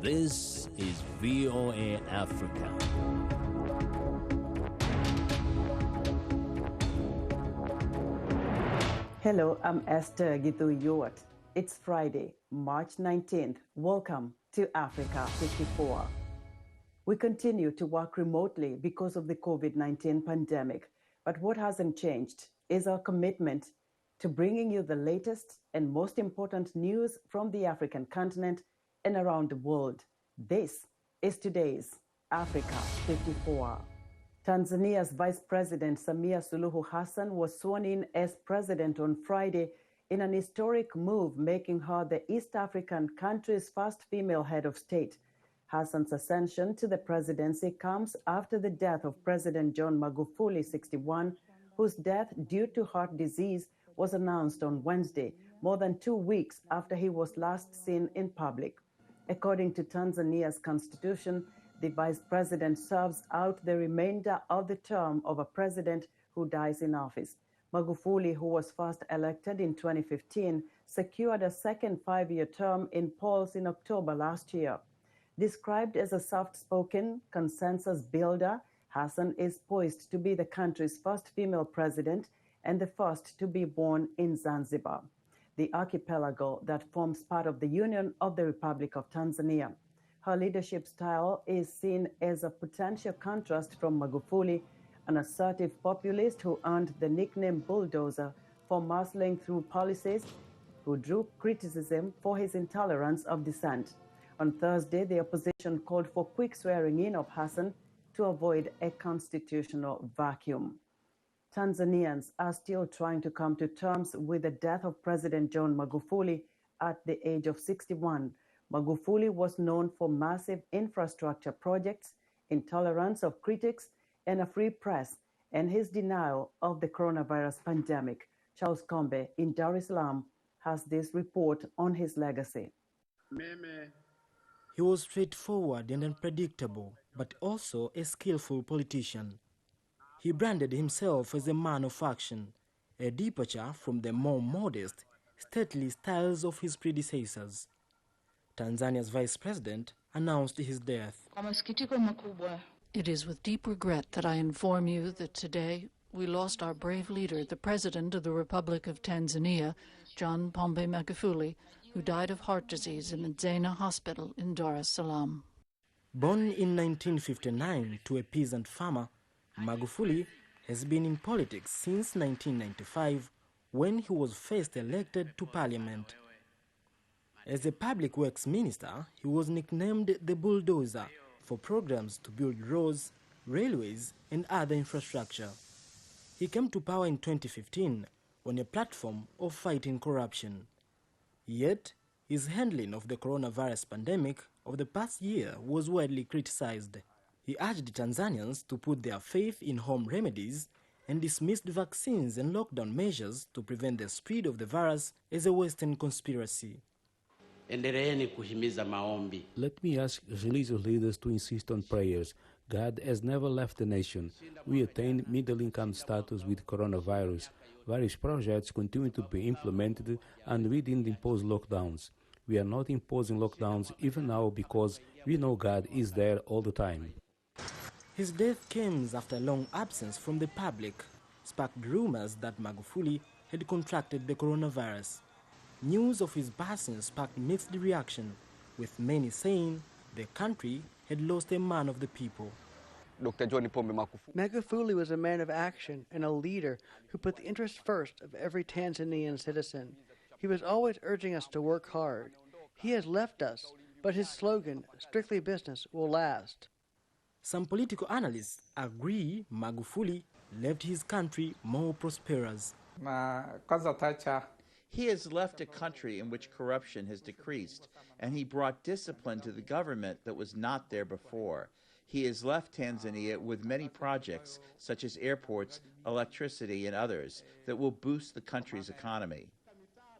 This is VOA Africa. Hello, I'm Esther Githui-Ewart. It's Friday, March 19th. Welcome to Africa 54. We continue to work remotely because of the COVID-19 pandemic, but what hasn't changed is our commitment to bringing you the latest and most important news from the African continent and around the world. This is today's Africa 54. Tanzania's Vice President Samia Suluhu Hassan was sworn in as president on Friday in an historic move, making her the East African country's first female head of state. Hassan's ascension to the presidency comes after the death of President John Magufuli, 61, whose death due to heart disease was announced on Wednesday, more than 2 weeks after he was last seen in public. According to Tanzania's constitution, the vice president serves out the remainder of the term of a president who dies in office. Magufuli, who was first elected in 2015, secured a second 5-year term in polls in October last year. Described as a soft-spoken consensus builder, Hassan is poised to be the country's first female president and the first to be born in Zanzibar, the archipelago that forms part of the Union of the Republic of Tanzania. Her leadership style is seen as a potential contrast from Magufuli, an assertive populist who earned the nickname bulldozer for muscling through policies, who drew criticism for his intolerance of dissent. On Thursday, the opposition called for quick swearing in of Hassan to avoid a constitutional vacuum. Tanzanians are still trying to come to terms with the death of President John Magufuli at the age of 61. Magufuli was known for massive infrastructure projects, intolerance of critics, and a free press, and his denial of the coronavirus pandemic. Charles Kombe in Dar es Salaam has this report on his legacy. He was straightforward and unpredictable, but also a skillful politician. He branded himself as a man of action, a departure from the more modest, stately styles of his predecessors. Tanzania's vice president announced his death. It is with deep regret that I inform you that today we lost our brave leader, the President of the Republic of Tanzania, John Pombe Magufuli, who died of heart disease in the Zena Hospital in Dar es Salaam. Born in 1959 to a peasant farmer, Magufuli has been in politics since 1995, when he was first elected to parliament. As a public works minister, he was nicknamed the bulldozer for programs to build roads, railways, and other infrastructure. He came to power in 2015 on a platform of fighting corruption. Yet, his handling of the coronavirus pandemic of the past year was widely criticized. He urged Tanzanians to put their faith in home remedies and dismissed vaccines and lockdown measures to prevent the spread of the virus as a Western conspiracy. Let me ask religious leaders to insist on prayers. God has never left the nation. We attained middle-income status with coronavirus. Various projects continue to be implemented and we didn't impose lockdowns. We are not imposing lockdowns even now because we know God is there all the time. His death came after a long absence from the public, sparked rumors that Magufuli had contracted the coronavirus. News of his passing sparked mixed reaction, with many saying the country had lost a man of the people. Dr. John Magufuli was a man of action and a leader who put the interest first of every Tanzanian citizen. He was always urging us to work hard. He has left us, but his slogan, strictly business, will last. Some political analysts agree Magufuli left his country more prosperous. He has left a country in which corruption has decreased, and he brought discipline to the government that was not there before. He has left Tanzania with many projects, such as airports, electricity, and others, that will boost the country's economy.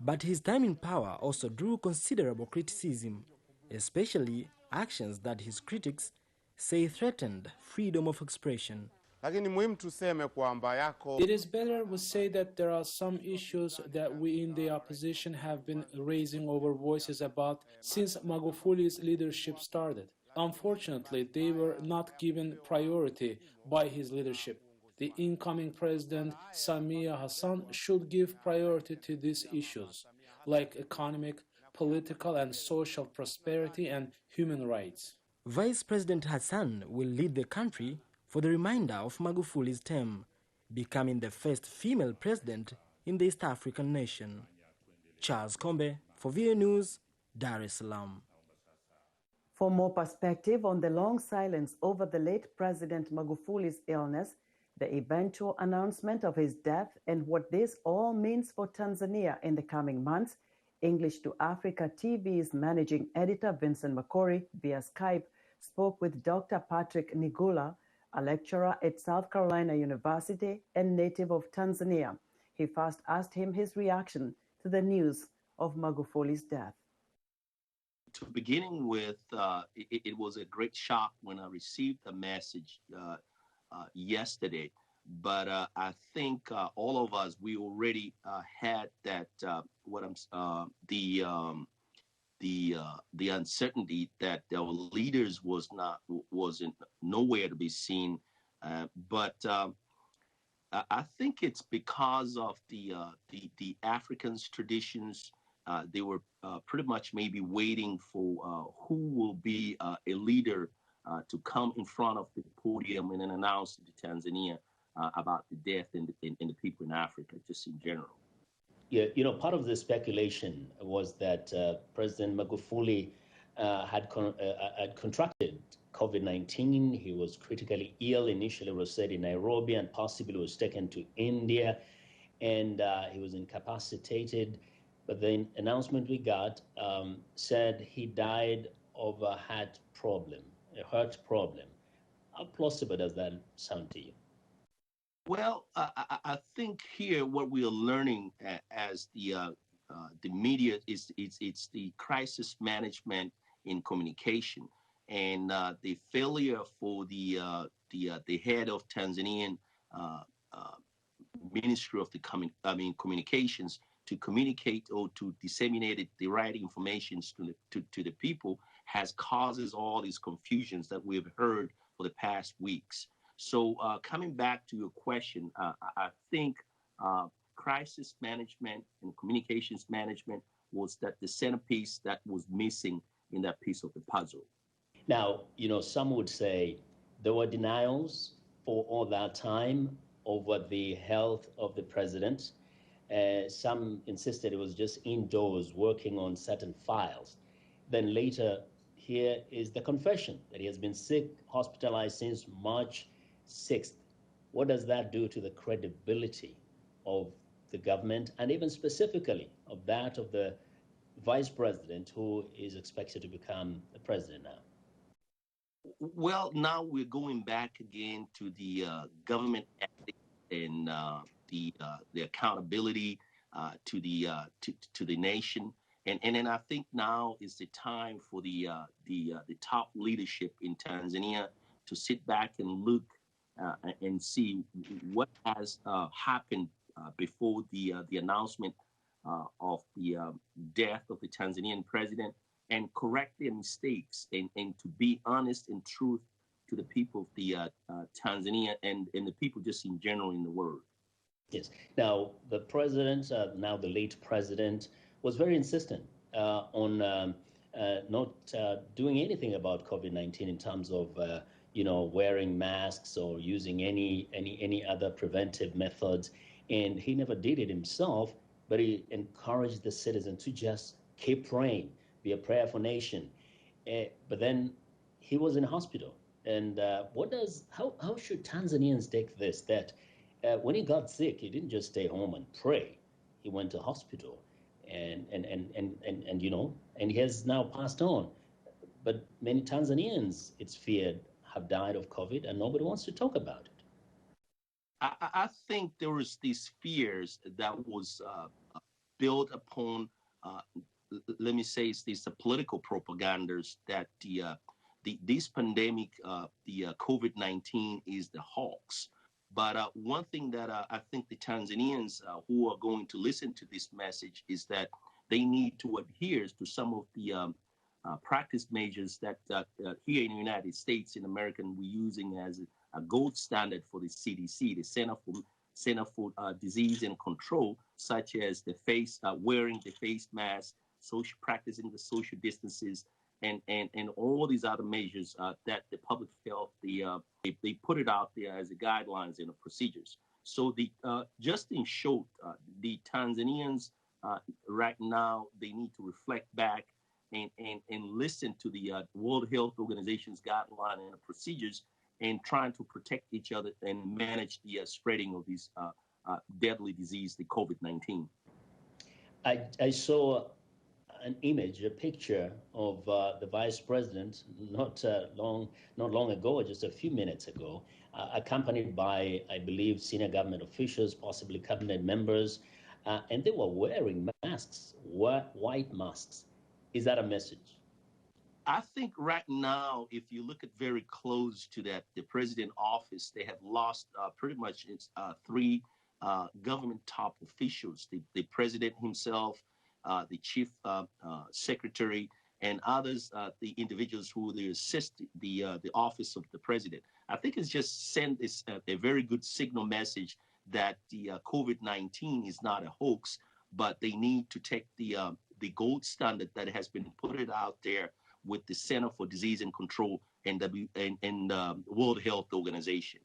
But his time in power also drew considerable criticism, especially actions that his critics say threatened freedom of expression. lakini muhimu tuseme kwamba yako. It is better we say that there are some issues that we in the opposition have been raising our voices about since Magufuli's leadership started. Unfortunately, they were not given priority by his leadership. The incoming president, Samia Hassan, should give priority to these issues, like economic, political and social prosperity and human rights. Vice President Hassan will lead the country for the remainder of Magufuli's term, becoming the first female president in the East African nation. Charles Kombe for VOA News, Dar es Salaam. For more perspective on the long silence over the late President Magufuli's illness, the eventual announcement of his death, and what this all means for Tanzania in the coming months, English to Africa TV's managing editor Vincent Makori via Skype spoke with Dr. Patrick Nigula, a lecturer at South Carolina University and native of Tanzania. He first asked him his reaction to the news of Magufuli's death. To beginning with, it was a great shock when I received the message yesterday. But I think all of us, we already had that the uncertainty that our leaders wasn't nowhere to be seen. But I think it's because of the Africans' traditions. They were pretty much maybe waiting for who will be a leader to come in front of the podium and then announce to Tanzania about the death and the people in Africa, just in general. Yeah, part of the speculation was that President Magufuli had contracted COVID-19. He was critically ill. Initially, it was said in Nairobi, and possibly was taken to India, and he was incapacitated. But the announcement we got said he died of a heart problem. How plausible does that sound to you? Well, I think here what we are learning as the media is it's the crisis management in communication, and the failure for the head of Tanzanian Ministry of Communications to communicate or to disseminate the right information to the people has causes all these confusions that we've heard for the past weeks. So coming back to your question, I think crisis management and communications management was the centerpiece that was missing in that piece of the puzzle. Now, some would say there were denials for all that time over the health of the president. Some insisted it was just indoors working on certain files. Then later, here is the confession that he has been sick, hospitalized since March 6th. What does that do to the credibility of the government, and even specifically of that of the vice president who is expected to become the president now? Well, now we're going back again to the government ethics and the accountability to the nation, and then I think now is the time for the top leadership in Tanzania to sit back and look and see what has happened before the announcement of the death of the Tanzanian president, and correct their mistakes and to be honest and truth to the people of the Tanzania and the people just in general in the world. Yes. Now, the president, now the late president, was very insistent on not doing anything about COVID-19 in terms of wearing masks or using any other preventive methods. And he never did it himself, but he encouraged the citizens to just keep praying, be a prayerful nation. But then he was in hospital. And how should Tanzanians take this? That when he got sick, he didn't just stay home and pray. He went to hospital, and he has now passed on. But many Tanzanians, it's feared, have died of COVID, and nobody wants to talk about it. I think there was these fears that was built upon, let me say, it's these political propagandas that this pandemic, the COVID-19 is the hoax. But one thing that I think the Tanzanians who are going to listen to this message is that they need to adhere to some of the practice measures that here in the United States, in America, we're using as a gold standard for the CDC, the Center for Disease and Control, such as the wearing the face mask, practicing the social distances, and all these other measures that the public health, they put it out there as the guidelines and the procedures. So just in short, the Tanzanians right now, they need to reflect back and listen to the World Health Organization's guideline and procedures, and trying to protect each other and manage the spreading of this deadly disease, the COVID-19. I saw an image, a picture of the vice president not long ago, just a few minutes ago, accompanied by, I believe, senior government officials, possibly cabinet members, and they were wearing masks, white masks. Is that a message? I think right now, if you look at very close to that, the president office, they have lost pretty much three government top officials, the president himself, the chief secretary, and others, the individuals who they assist the office of the president. I think it's just sent a very good signal message that the COVID-19 is not a hoax, but they need to take the gold standard that has been put out there with the Center for Disease and Control and World Health Organization.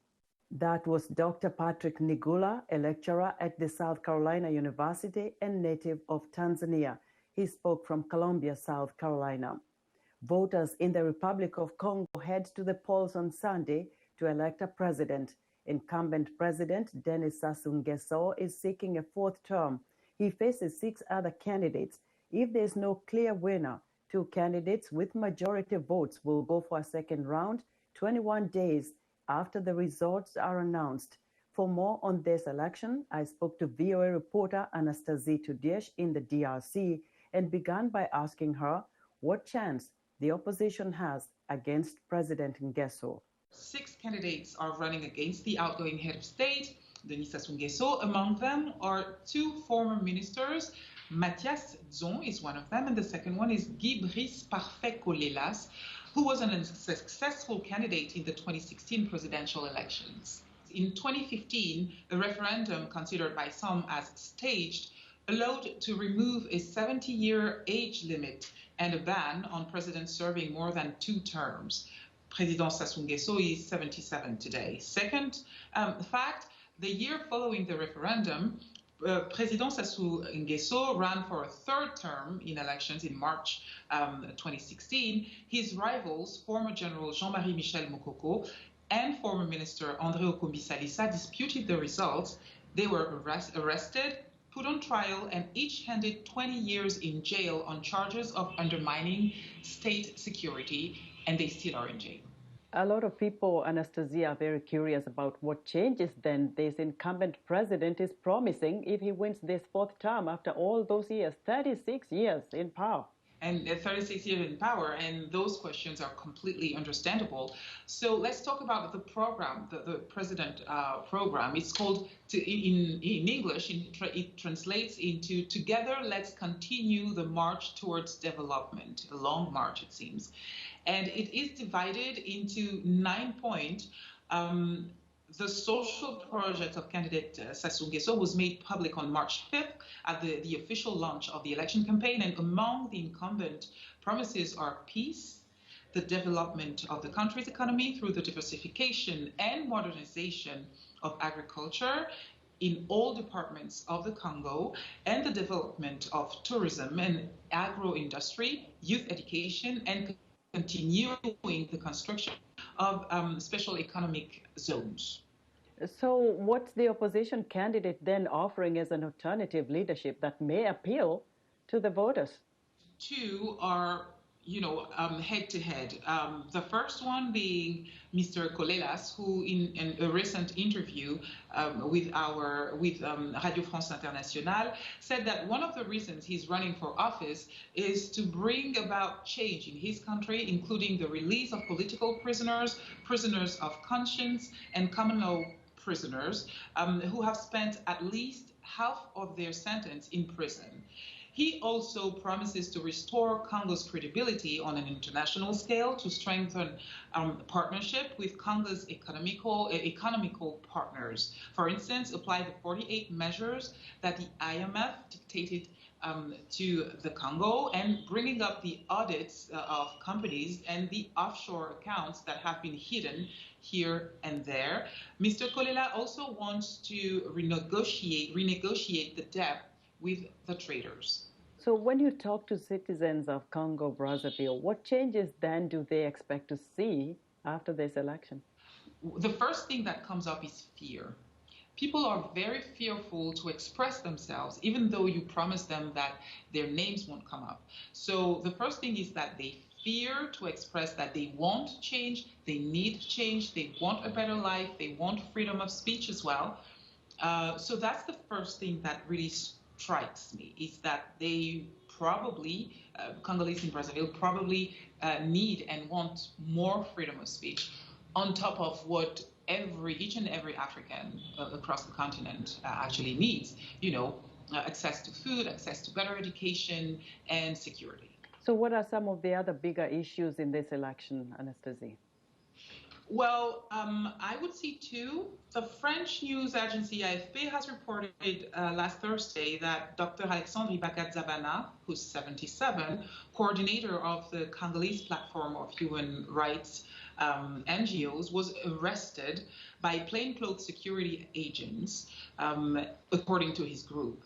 That was Dr. Patrick Nigula, a lecturer at the South Carolina University and native of Tanzania. He spoke from Columbia, South Carolina. Voters in the Republic of Congo head to the polls on Sunday to elect a president. Incumbent President Denis Sassou Nguesso is seeking a fourth term. He faces 6 other candidates. If there's no clear winner, 2 candidates with majority votes will go for a second round 21 days after the results are announced. For more on this election, I spoke to VOA reporter Esther Githui-Ewart in the DRC and began by asking her what chance the opposition has against President Nguesso. 6 candidates are running against the outgoing head of state, Denis Sassou Nguesso. Among them are 2 former ministers. Mathias Dzon is one of them, and the second one is Guy Brice Parfait Kolelas, who was an unsuccessful candidate in the 2016 presidential elections. In 2015, a referendum considered by some as staged allowed to remove a 70-year age limit and a ban on presidents serving more than 2 terms. President Sassou Nguesso is 77 today. Second fact, the year following the referendum, President Sassou Nguesso ran for a 3rd term in elections in March 2016. His rivals, former General Jean-Marie Michel Mokoko and former Minister André Okombi-Salisa, disputed the results. They were arrested, put on trial, and each handed 20 years in jail on charges of undermining state security, and they still are in jail. A lot of people, Anastasia, are very curious about what changes then this incumbent president is promising if he wins this 4th term after all those years, 36 years in power. And 36 years in power, and those questions are completely understandable. So let's talk about the program, the president program. It's called, in English, it translates into Together Let's Continue the March Towards Development, a long march it seems. And it is divided into 9 points. The social project of candidate Sassou Nguesso was made public on March 5th at the official launch of the election campaign. And among the incumbent promises are peace, the development of the country's economy through the diversification and modernization of agriculture in all departments of the Congo, and the development of tourism and agro-industry, youth education, and continuing the construction of special economic zones. So what's the opposition candidate then offering as an alternative leadership that may appeal to the voters? 2 are head to head. The first one being Mr. Colelas, who in a recent interview with Radio France Internationale said that one of the reasons he's running for office is to bring about change in his country, including the release of political prisoners, prisoners of conscience, and common law prisoners who have spent at least half of their sentence in prison. He also promises to restore Congo's credibility on an international scale to strengthen partnership with Congo's economical partners. For instance, apply the 48 measures that the IMF dictated to the Congo, and bringing up the audits of companies and the offshore accounts that have been hidden here and there. Mr. Kolela also wants to renegotiate the debt with the traders. So when you talk to citizens of Congo, Brazzaville, what changes then do they expect to see after this election? The first thing that comes up is fear. People are very fearful to express themselves, even though you promise them that their names won't come up. So the first thing is that they fear to express that they want change, they need change, they want a better life, they want freedom of speech as well. So that's the first thing that really strikes me, is that they probably, Congolese in Brazzaville, probably need and want more freedom of speech on top of what each and every African across the continent actually needs, access to food, access to better education, and security. So what are some of the other bigger issues in this election, Anastasie? Well, I would see two. The French news agency AFP has reported last Thursday that Dr. Alexandre Ibaka-Zabana, who's 77, coordinator of the Congolese Platform of Human Rights NGOs, was arrested by plainclothes security agents, according to his group.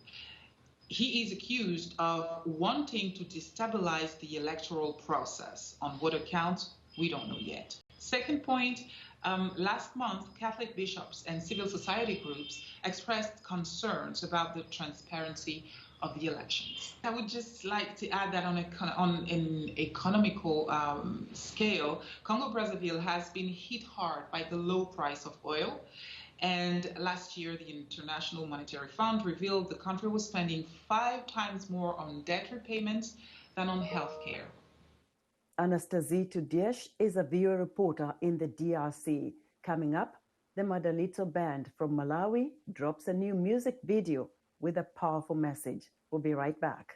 He is accused of wanting to destabilize the electoral process. On what account, we don't know yet. Second point, last month, Catholic bishops and civil society groups expressed concerns about the transparency of the elections. I would just like to add that on an economical scale, Congo-Brazzaville has been hit hard by the low price of oil. And last year, the International Monetary Fund revealed the country was spending 5 times more on debt repayments than on healthcare. Anastasie Tudiesh is a viewer reporter in the DRC. Coming up, the Madalito Band from Malawi drops a new music video with a powerful message. We'll be right back.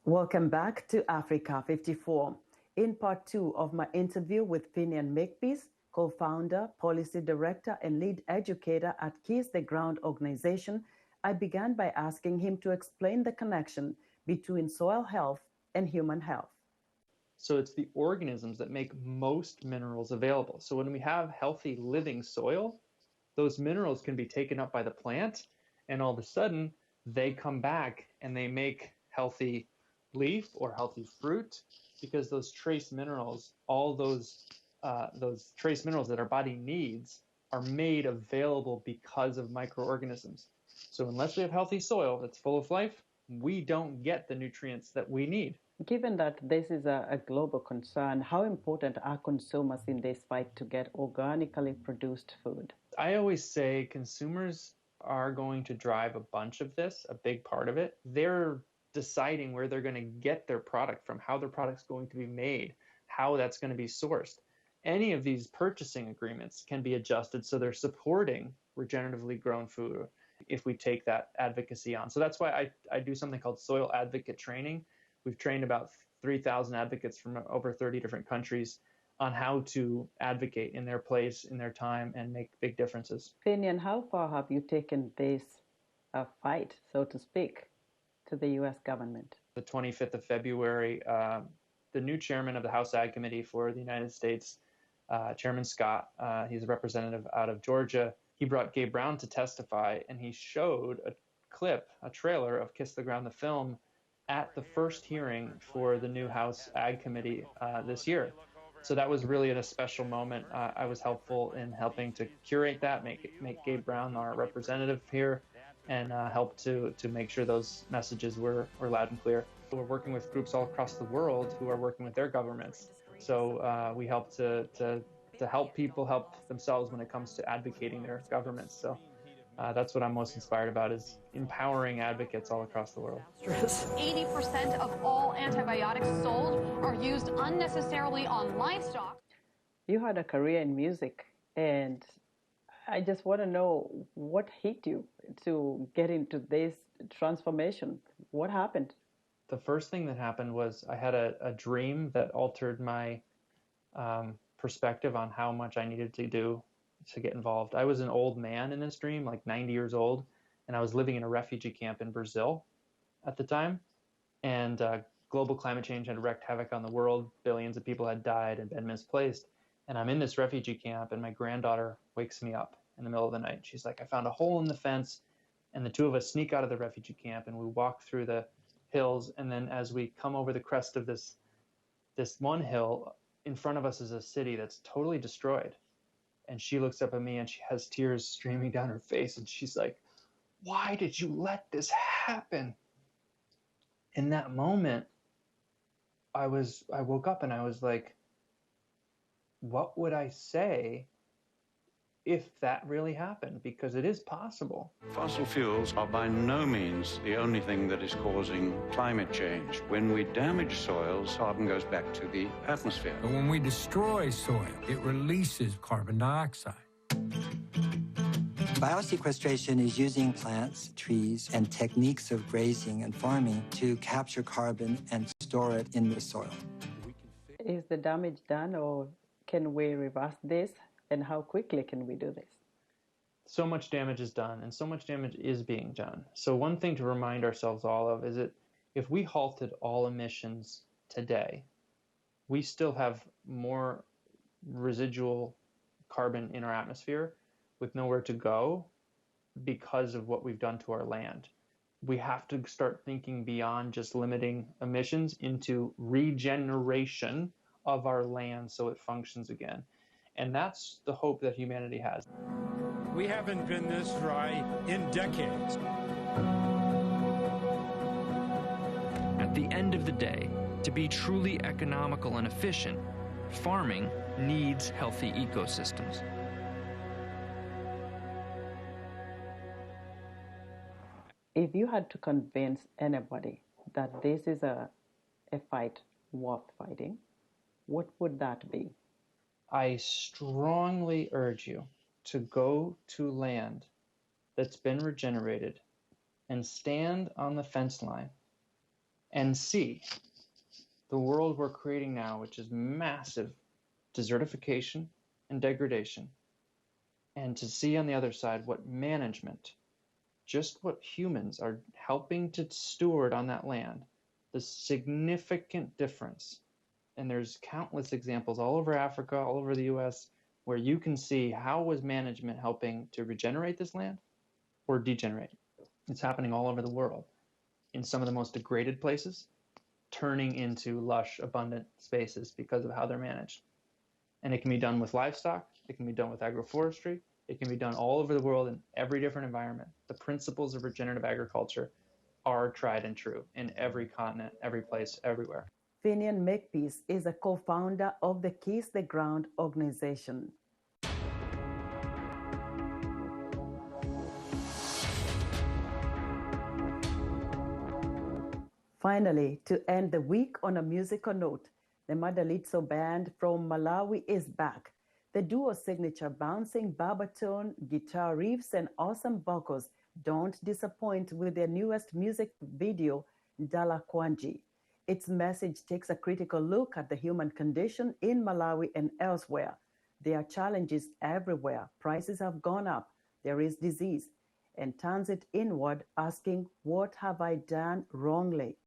Welcome back to Africa 54. In part 2 of my interview with Finian Makepeace, co-founder, policy director, and lead educator at Kiss the Ground organization, I began by asking him to explain the connection between soil health and human health. So it's the organisms that make most minerals available. So when we have healthy living soil, those minerals can be taken up by the plant, and all of a sudden they come back and they make healthy leaf or healthy fruit, because those trace minerals, all those trace minerals that our body needs, are made available because of microorganisms. So unless we have healthy soil that's full of life, we don't get the nutrients that we need. Given that this is a global concern, how important are consumers in this fight to get organically produced food? I always say consumers are going to drive a bunch of this, a big part of it. They're deciding where they're going to get their product from, how their product's going to be made, how that's going to be sourced. Any of these purchasing agreements can be adjusted so they're supporting regeneratively grown food if we take that advocacy on. So that's why I do something called soil advocate training. We've trained about 3,000 advocates from over 30 different countries on how to advocate in their place, in their time, and make big differences. Finian, how far have you taken this a fight, so to speak, to the U.S. government? The 25th of February, the new chairman of the House Ag Committee for the United States, Chairman Scott, he's a representative out of Georgia. He brought Gabe Brown to testify, and he showed a trailer of Kiss the Ground, the film, at the first hearing for the new House Ag Committee this year. So that was really a special moment. I was helpful in helping to curate that, make Gabe Brown our representative here, and help to make sure those messages were loud and clear. We're working with groups all across the world who are working with their governments. So we help to help people help themselves when it comes to advocating their governments. So that's what I'm most inspired about, is empowering advocates all across the world. 80% of all antibiotics sold are used unnecessarily on livestock. You had a career in music, and I just want to know what hit you to get into this transformation. What happened? The first thing that happened was I had a dream that altered my perspective on how much I needed to do to get involved. I was an old man in this dream, like 90 years old, and I was living in a refugee camp in Brazil at the time. And global climate change had wreaked havoc on the world. Billions of people had died and been misplaced. And I'm in this refugee camp, and my granddaughter wakes me up in the middle of the night. She's like, I found a hole in the fence. And the two of us sneak out of the refugee camp, and we walk through the hills. And then as we come over the crest of this one hill, in front of us is a city that's totally destroyed. And she looks up at me, and she has tears streaming down her face. And she's like, why did you let this happen? In that moment, I woke up and I was like, what would I say if that really happened? Because it is possible. Fossil fuels are by no means the only thing that is causing climate change. When we damage soils, carbon goes back to the atmosphere. But when we destroy soil, it releases carbon dioxide. Biosequestration is using plants, trees, and techniques of grazing and farming to capture carbon and store it in the soil. Is the damage done, or can we reverse this? And how quickly can we do this? So much damage is done, and so much damage is being done. So one thing to remind ourselves all of is that if we halted all emissions today, we still have more residual carbon in our atmosphere with nowhere to go because of what we've done to our land. We have to start thinking beyond just limiting emissions into regeneration of our land so it functions again. And that's the hope that humanity has. We haven't been this dry in decades. At the end of the day, to be truly economical and efficient, farming needs healthy ecosystems. If you had to convince anybody that this is a fight worth fighting, what would that be? I strongly urge you to go to land that's been regenerated and stand on the fence line and see the world we're creating now, which is massive desertification and degradation, and to see on the other side what management, just what humans are helping to steward on that land, the significant difference. And there's countless examples all over Africa, all over the US, where you can see how was management helping to regenerate this land or degenerate. It's happening all over the world. In some of the most degraded places, turning into lush, abundant spaces because of how they're managed. And it can be done with livestock, it can be done with agroforestry, it can be done all over the world in every different environment. The principles of regenerative agriculture are tried and true in every continent, every place, everywhere. Finian Makepeace is a co-founder of the Kiss the Ground organization. Finally, to end the week on a musical note, the Madalitso band from Malawi is back. The duo's signature bouncing baritone, guitar riffs, and awesome vocals don't disappoint with their newest music video, Dala Kwanji. Its message takes a critical look at the human condition in Malawi and elsewhere. There are challenges everywhere. Prices have gone up. There is disease. and turns it inward, asking, "What have I done wrongly?"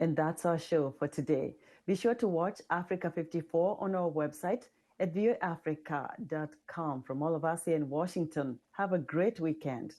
And that's our show for today. Be sure to watch Africa 54 on our website at viewafrica.com. From all of us here in Washington, have a great weekend.